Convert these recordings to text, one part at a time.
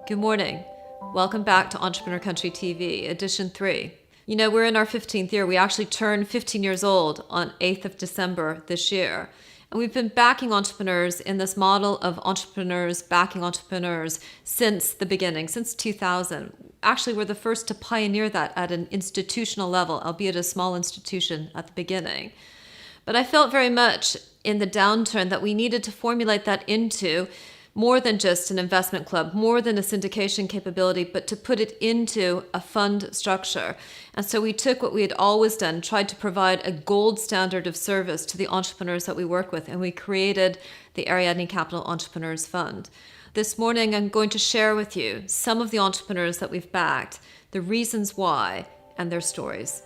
Good morning. Welcome back to Entrepreneur Country TV, Edition 3. You know, we're in our 15th year. We actually turned 15 years old on 8th of December this year. And we've been backing entrepreneurs in this model of entrepreneurs backing entrepreneurs since the beginning, since 2000. Actually, we're the first to pioneer that at an institutional level, albeit a small institution at the beginning. But I felt very much in the downturn that we needed to formulate that into more than just an investment club, more than a syndication capability, but to put it into a fund structure. And so we took what we had always done, tried to provide a gold standard of service to the entrepreneurs that we work with, and we created the Ariadne Capital Entrepreneurs Fund. This morning, I'm going to share with you some of the entrepreneurs that we've backed, the reasons why, and their stories.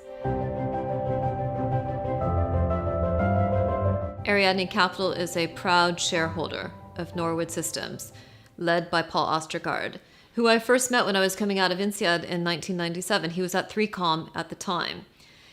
Ariadne Capital is a proud shareholder of Norwood Systems, led by Paul Ostergaard, who I first met when I was coming out of INSEAD in 1997. He was at 3Com at the time.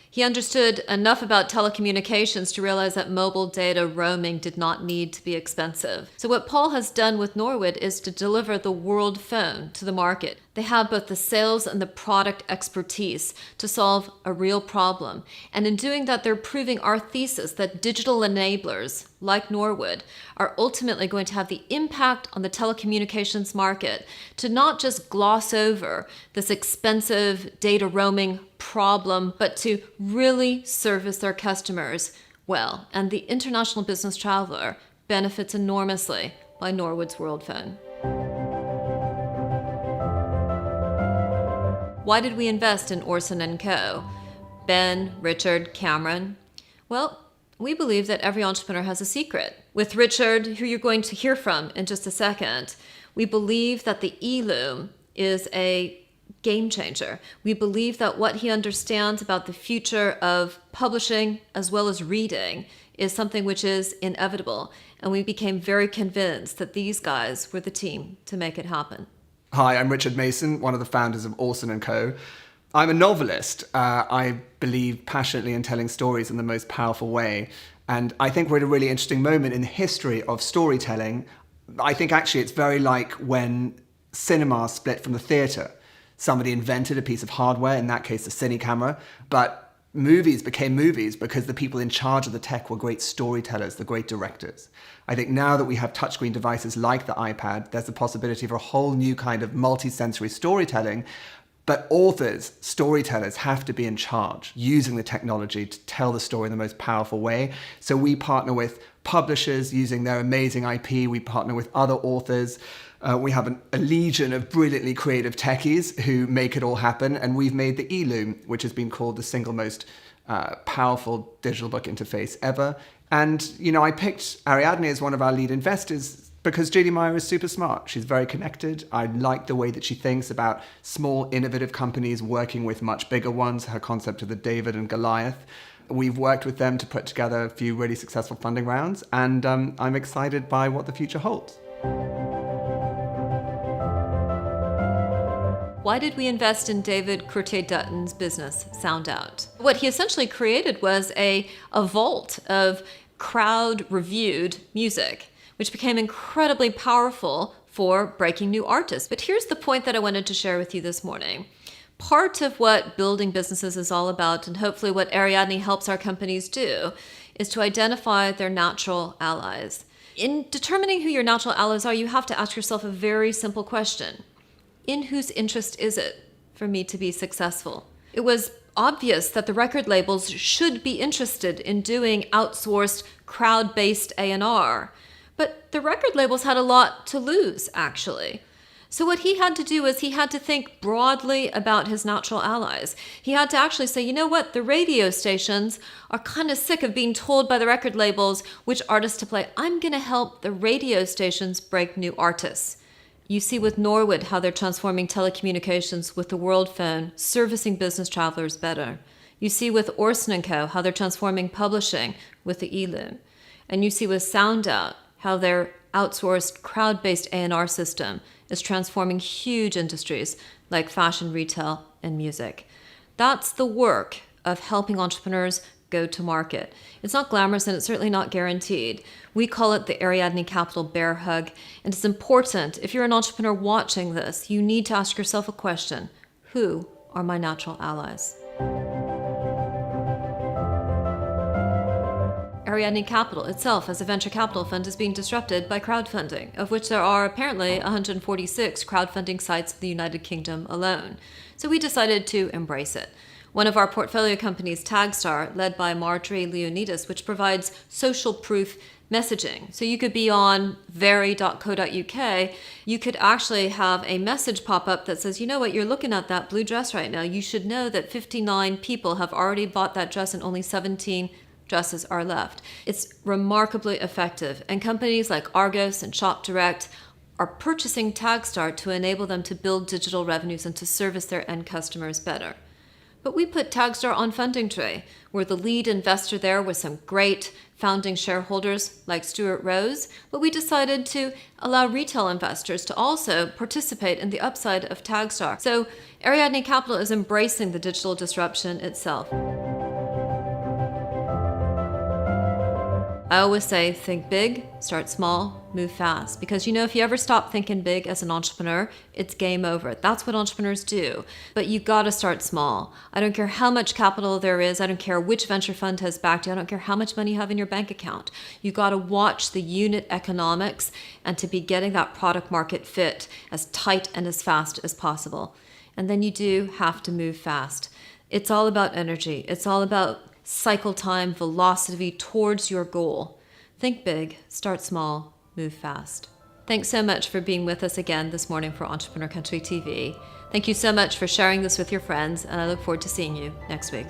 He understood enough about telecommunications to realize that mobile data roaming did not need to be expensive. So what Paul has done with Norwood is to deliver the world phone to the market. They have both the sales and the product expertise to solve a real problem. And in doing that, they're proving our thesis that digital enablers like Norwood are ultimately going to have the impact on the telecommunications market to not just gloss over this expensive data roaming problem, but to really service their customers well. And the international business traveler benefits enormously by Norwood's World Phone. Why did we invest in Orson Co? Ben, Richard, Cameron? Well, we believe that every entrepreneur has a secret. With Richard, who you're going to hear from in just a second, we believe that the e-loom is a game changer. We believe that what he understands about the future of publishing as well as reading is something which is inevitable. And we became very convinced that these guys were the team to make it happen. Hi, I'm Richard Mason, one of the founders of Orson Co. I'm a novelist. I believe passionately in telling stories in the most powerful way. And I think we're at a really interesting moment in the history of storytelling. I think actually it's very like when cinema split from the theatre. Somebody invented a piece of hardware, in that case the cine camera, but movies became movies because the people in charge of the tech were great storytellers, the great directors. I think now that we have touchscreen devices like the iPad, there's the possibility for a whole new kind of multi-sensory storytelling. But authors, storytellers have to be in charge, using the technology to tell the story in the most powerful way. So we partner with publishers using their amazing IP. We partner with other authors. We have a legion of brilliantly creative techies who make it all happen. And we've made the e-loom, which has been called the single most powerful digital book interface ever. And, you know, I picked Ariadne as one of our lead investors because Julie Meyer is super smart. She's very connected. I like the way that she thinks about small, innovative companies working with much bigger ones, her concept of the David and Goliath. We've worked with them to put together a few really successful funding rounds, and I'm excited by what the future holds. Why did we invest in David Courtier-Dutton's business, SoundOut? What he essentially created was a vault of crowd-reviewed music, which became incredibly powerful for breaking new artists. But here's the point that I wanted to share with you this morning. Part of what building businesses is all about, and hopefully what Ariadne helps our companies do, is to identify their natural allies. In determining who your natural allies are, you have to ask yourself a very simple question. In whose interest is it for me to be successful? It was obvious that the record labels should be interested in doing outsourced crowd-based A&R, but the record labels had a lot to lose, actually. So what he had to do was he had to think broadly about his natural allies. He had to actually say, you know what, the radio stations are kind of sick of being told by the record labels which artists to play. I'm going to help the radio stations break new artists. You see with Norwood how they're transforming telecommunications with the World Phone, servicing business travelers better. You see with Orson Co how they're transforming publishing with the e-loom. And you see with SoundOut how their outsourced crowd-based A&R system is transforming huge industries like fashion, retail, and music. That's the work of helping entrepreneurs go-to-market. It's not glamorous and it's certainly not guaranteed. We call it the Ariadne Capital bear hug, and it's important. If you're an entrepreneur watching this, you need to ask yourself a question. Who are my natural allies? Ariadne Capital itself, as a venture capital fund, is being disrupted by crowdfunding, of which there are apparently 146 crowdfunding sites in the United Kingdom alone. So we decided to embrace it. One of our portfolio companies, Tagstar, led by Marjorie Leonidas, which provides social proof messaging. So you could be on very.co.uk, you could actually have a message pop up that says, you know what, you're looking at that blue dress right now. You should know that 59 people have already bought that dress and only 17 dresses are left. It's remarkably effective, and companies like Argos and Shop Direct are purchasing Tagstar to enable them to build digital revenues and to service their end customers better. But we put Tagstar on Funding Tree. We're the lead investor there with some great founding shareholders like Stuart Rose, but we decided to allow retail investors to also participate in the upside of Tagstar. So Ariadne Capital is embracing the digital disruption itself. I always say, think big, start small, move fast. Because if you ever stop thinking big as an entrepreneur, it's game over. That's what entrepreneurs do. But you gotta start small. I don't care how much capital there is. I don't care which venture fund has backed you. I don't care how much money you have in your bank account. You gotta watch the unit economics and to be getting that product market fit as tight and as fast as possible. And then you do have to move fast. It's all about energy. It's all about cycle time, velocity towards your goal. Think big, start small, move fast. Thanks so much for being with us again this morning for Entrepreneur Country TV. Thank you so much for sharing this with your friends, and I look forward to seeing you next week.